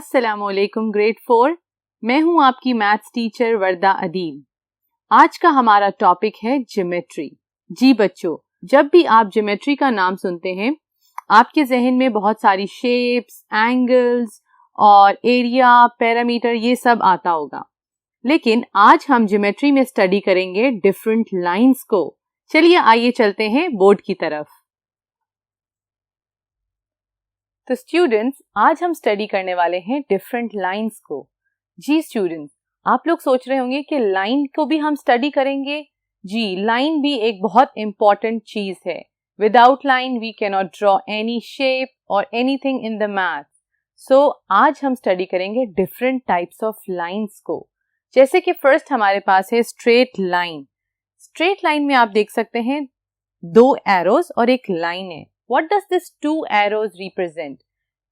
अस्सलामुअलैकुम ग्रेड 4। मैं हूं आपकी मैथ्स टीचर वर्दा अदील। आज का हमारा टॉपिक है ज्योमेट्री। जी बच्चों, जब भी आप ज्योमेट्री का नाम सुनते हैं आपके जहन में बहुत सारी शेप्स, एंगल्स और एरिया, पैरामीटर ये सब आता होगा। लेकिन आज हम ज्योमेट्री में स्टडी करेंगे डिफरेंट लाइंस को। चलिए आइए चलते हैं बोर्ड की तरफ। तो स्टूडेंट्स, आज हम स्टडी करने वाले हैं डिफरेंट लाइंस को। जी स्टूडेंट्स, आप लोग सोच रहे होंगे कि लाइन को भी हम स्टडी करेंगे। जी, लाइन भी एक बहुत इंपॉर्टेंट चीज है। Without line we can not draw any shape और anything in the math. So आज हम स्टडी करेंगे डिफरेंट टाइप्स ऑफ लाइंस को। जैसे कि फर्स्ट हमारे पास है स्ट्रेट लाइन। स्ट्रेट लाइन में आप देख सकते हैं दो एरोज और एक लाइन है। What does this two arrows represent?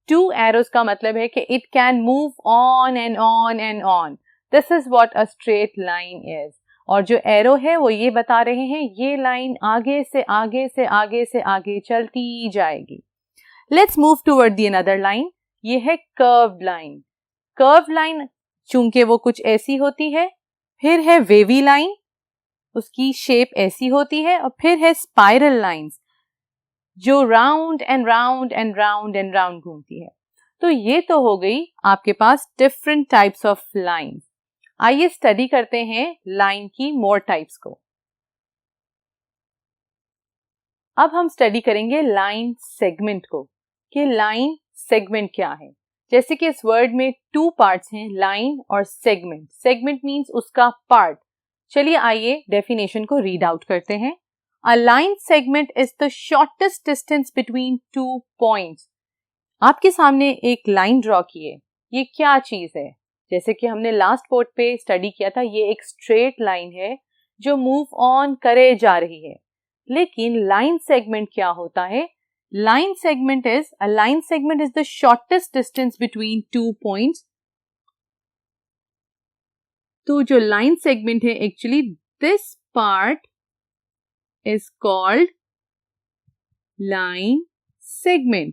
Two arrows का मतलब है कि it can move on and on and on. This is what a straight line is. और जो arrow है वो ये बता रहे हैं ये लाइन आगे से आगे से आगे से आगे चलती जाएगी। Let's move toward the another line. ये है curved line. Curved line चूंकि वो कुछ ऐसी होती है। फिर है wavy line, उसकी शेप ऐसी होती है। और फिर है spiral lines जो round and round and round and round घूमती है। तो ये तो हो गई आपके पास डिफरेंट टाइप्स ऑफ लाइंस। आइए स्टडी करते हैं लाइन की मोर टाइप्स को। अब हम स्टडी करेंगे लाइन सेगमेंट को कि लाइन सेगमेंट क्या है। जैसे कि इस वर्ड में टू पार्ट्स हैं, लाइन और सेगमेंट। सेगमेंट मींस उसका पार्ट। चलिए आइए डेफिनेशन को रीड आउट करते हैं। A line segment is the shortest distance between two points. आपके सामने एक लाइन ड्रॉ की है। ये क्या चीज है? जैसे कि हमने लास्ट बोर्ड पे स्टडी किया था, ये एक स्ट्रेट लाइन है जो मूव ऑन करे जा रही है। लेकिन लाइन सेगमेंट क्या होता है? Line segment is the shortest distance between two points. तो जो लाइन सेगमेंट है, actually this part is called line segment.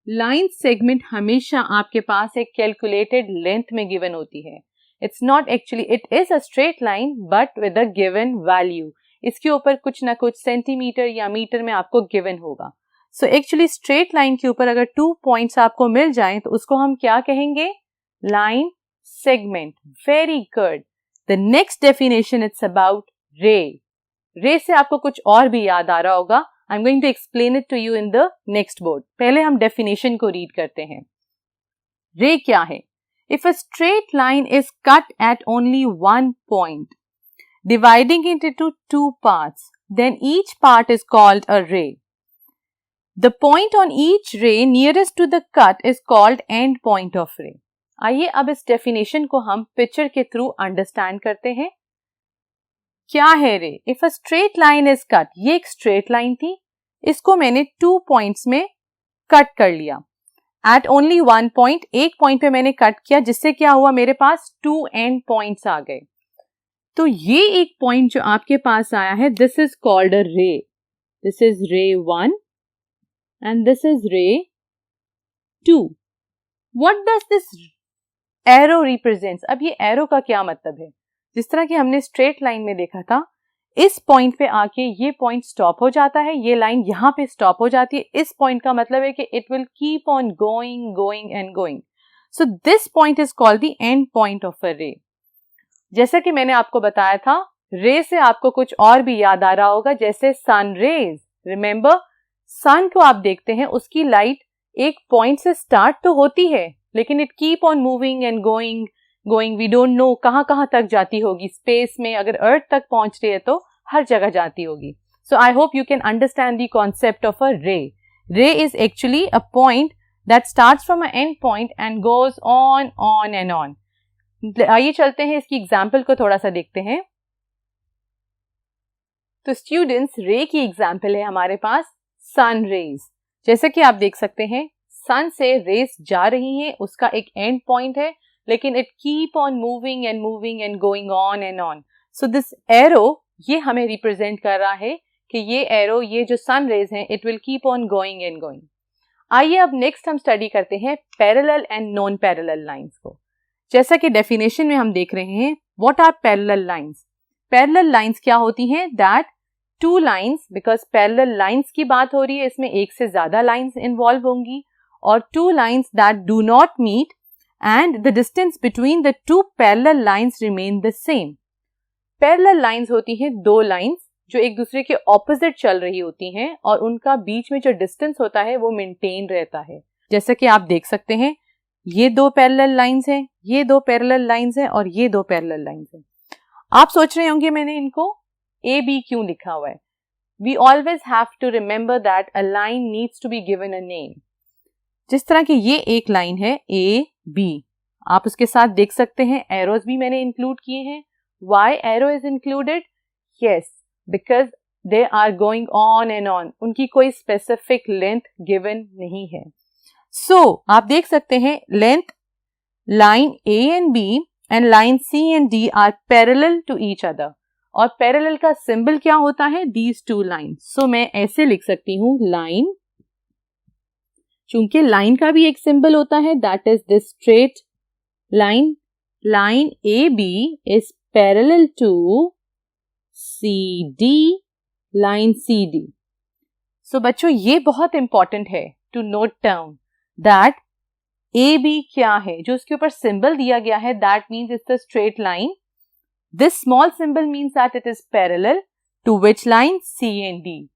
Line segment हमेशा आपके पास एक कैलकुलेटेड लेंथ में गिवन होती है। It's not actually, it is a straight line but with a given value. इसके ऊपर कुछ ना कुछ सेंटीमीटर या मीटर में आपको गिवन होगा। सो एक्चुअली स्ट्रेट लाइन के ऊपर अगर 2 पॉइंट्स आपको मिल जाएं तो उसको हम क्या कहेंगे? Line segment. Very good. The next definition it's about रे से आपको कुछ और भी याद आ रहा होगा। I am going to explain it to you in the next board. पहले हम डेफिनेशन को रीड करते हैं। रे क्या है? If a straight line is cut at only one point dividing it into two parts, then each part is called a ray. The point on each ray nearest to the cut is called end point of ray. आइए अब इस definition को हम picture के through understand करते हैं। क्या है रे? If a straight line is cut, ये एक स्ट्रेट लाइन थी, इसको मैंने 2 पॉइंट्स में कट कर लिया। एट ओनली वन पॉइंट, एक पॉइंट पे मैंने कट किया, जिससे क्या हुआ, मेरे पास 2 एंड पॉइंट्स आ गए। तो ये एक पॉइंट जो आपके पास आया है, दिस इज कॉल्ड अ रे। दिस इज रे 1 एंड दिस इज रे 2। What does this arrow represents? अब ये एरो का क्या मतलब है? जिस तरह कि हमने स्ट्रेट लाइन में देखा था, इस पॉइंट पे आके ये पॉइंट स्टॉप हो जाता है, ये लाइन यहाँ पे स्टॉप हो जाती है। इस पॉइंट का मतलब है कि it will keep on going going and going. So this point is called the end point of a रे। जैसा कि मैंने आपको बताया था, रे से आपको कुछ और भी याद आ रहा होगा, जैसे सन रेज। रिमेंबर, सन को आप देखते हैं, उसकी लाइट एक पॉइंट से स्टार्ट तो होती है, लेकिन it keep on moving and going. We don't know कहाँ तक जाती होगी स्पेस में। अगर अर्थ तक पहुंच रही है तो हर जगह जाती होगी। So I hope you can understand the concept of a ray. Ray is actually a point that starts from a end point and goes on and on. आइए चलते हैं, इसकी एग्जाम्पल को थोड़ा सा देखते हैं। तो स्टूडेंट्स, रे की एग्जाम्पल है हमारे पास सन रेज। जैसे कि आप देख सकते हैं, सन से रेज जा रही हैं, उसका एक एंड पॉइंट है, लेकिन it keep on moving and going on and on. So this arrow, ये हमें रिप्रेजेंट कर रहा है कि ये एरो, ये जो सन रेज हैं, it will keep on going and going. आइए अब नेक्स्ट हम स्टडी करते हैं parallel and non parallel lines को। जैसा कि डेफिनेशन में हम देख रहे हैं, what are parallel lines? Parallel lines क्या होती हैं? That two lines, because parallel lines की बात हो रही है, इसमें एक से ज्यादा लाइंस इन्वॉल्व होंगी, और two lines that do not meet and the distance between the two parallel lines remain the same. Parallel lines होती हैं दो लाइंस जो एक दूसरे के ऑपोजिट चल रही होती हैं और उनका बीच में जो डिस्टेंस होता है वो मेंटेन रहता है। जैसा कि आप देख सकते हैं, ये दो पैरेलल लाइंस हैं, ये दो पैरेलल लाइंस हैं और ये दो पैरेलल लाइंस हैं। आप सोच रहे होंगे मैंने इनको ए बी क्यों लिखा हुआ है? We always have to remember that a line needs to be given a name. जिस तरह की ये एक लाइन है ए बी, आप उसके साथ देख सकते हैं एरोज भी मैंने इंक्लूड किए हैं। Why arrow is included? Yes, because they are going on and on, उनकी कोई स्पेसिफिक लेंथ गिवन नहीं है। सो आप देख सकते हैं length line A and B and line C and D are parallel to each other, और पैरेलल का सिंबल क्या होता है? These two lines. सो मैं ऐसे लिख सकती हूं लाइन, चूंकि लाइन का भी एक सिंबल होता है, that is this straight line. Line A B is parallel to C D, line C D. So बच्चों ये बहुत इंपॉर्टेंट है to note down that A B क्या है, जो उसके ऊपर सिंबल दिया गया है, that means it's a straight line. This small symbol means that it is parallel to which line? C and D.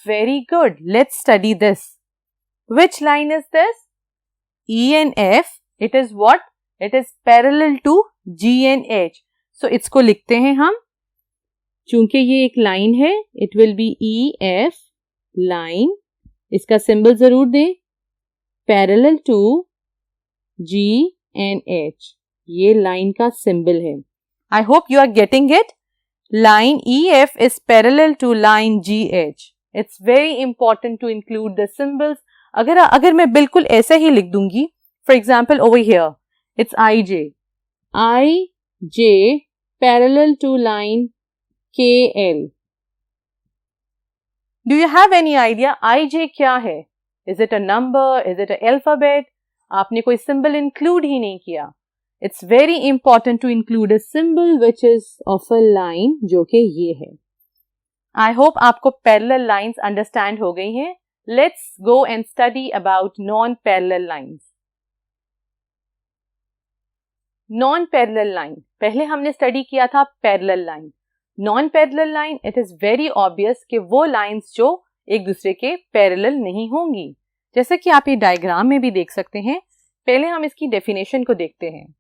Very good. Let's study this. Which line is this? E and F. It is what? It is parallel to G and H. So इसको लिखते हैं हम, चूंकि ये एक line है, it will be E F line. इसका symbol जरूर दें, parallel to G and H. ये लाइन का सिंबल है। I hope you are getting it. Line EF is parallel to line GH. It's very important to include the symbols. अगर मैं बिल्कुल ऐसा ही लिख दूंगी, for example over here, it's IJ. IJ parallel to line KL. Do you have any idea IJ क्या है? Is it a number? Is it a alphabet? आपने कोई symbol include ही नहीं किया। It's very important to include a symbol which is of a line, जो कि ये है। I hope आपको parallel lines understand हो गई हैं। Let's go and study about non-parallel lines. Non-parallel line, पहले हमने study किया था parallel line. Non-parallel line, it is very obvious कि वो lines जो एक दूसरे के parallel नहीं होंगी। जैसे कि आप ये diagram में भी देख सकते हैं। पहले हम इसकी definition को देखते हैं।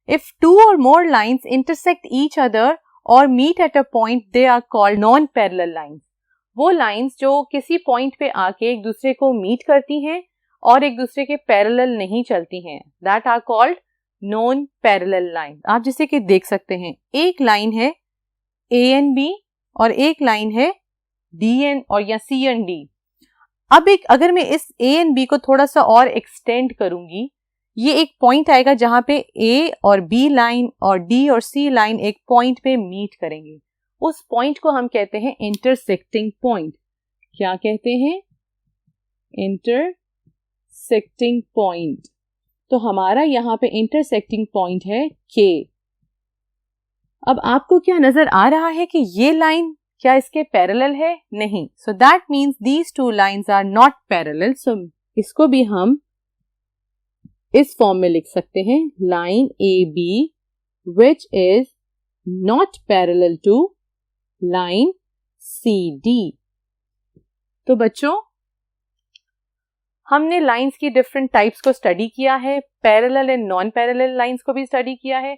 If two or more lines intersect each other or meet at a point, they are called non-parallel lines. वो lines जो किसी point पे आके एक दूसरे को meet करती हैं और एक दूसरे के parallel नहीं चलती हैं, that are called non-parallel line. आप जैसे कि देख सकते हैं, एक line है A and B और एक line है D and और या C and D. अब अगर मैं इस A and B को थोड़ा सा और extend करूंगी, ये एक पॉइंट आएगा जहां पे A और B लाइन और D और C लाइन एक पॉइंट पे मीट करेंगे। उस पॉइंट को हम कहते हैं इंटरसेक्टिंग पॉइंट। क्या कहते हैं? Intersecting point. तो हमारा यहाँ पे इंटरसेक्टिंग पॉइंट है K। अब आपको क्या नजर आ रहा है कि ये लाइन क्या इसके पैरेलल है? नहीं। So that means these two lines are not parallel. So इसको भी हम इस फॉर्म में लिख सकते हैं, line A B which is not parallel to line C D. तो बच्चों हमने लाइंस की डिफरेंट टाइप्स को स्टडी किया है, parallel and non parallel lines को भी स्टडी किया है।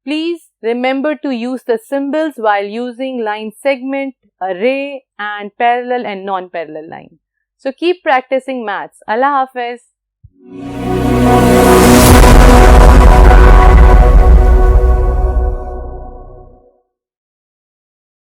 Please remember to use the symbols while using line segment, ray and parallel and non parallel line. So keep practising maths. अल्लाह हाफिज।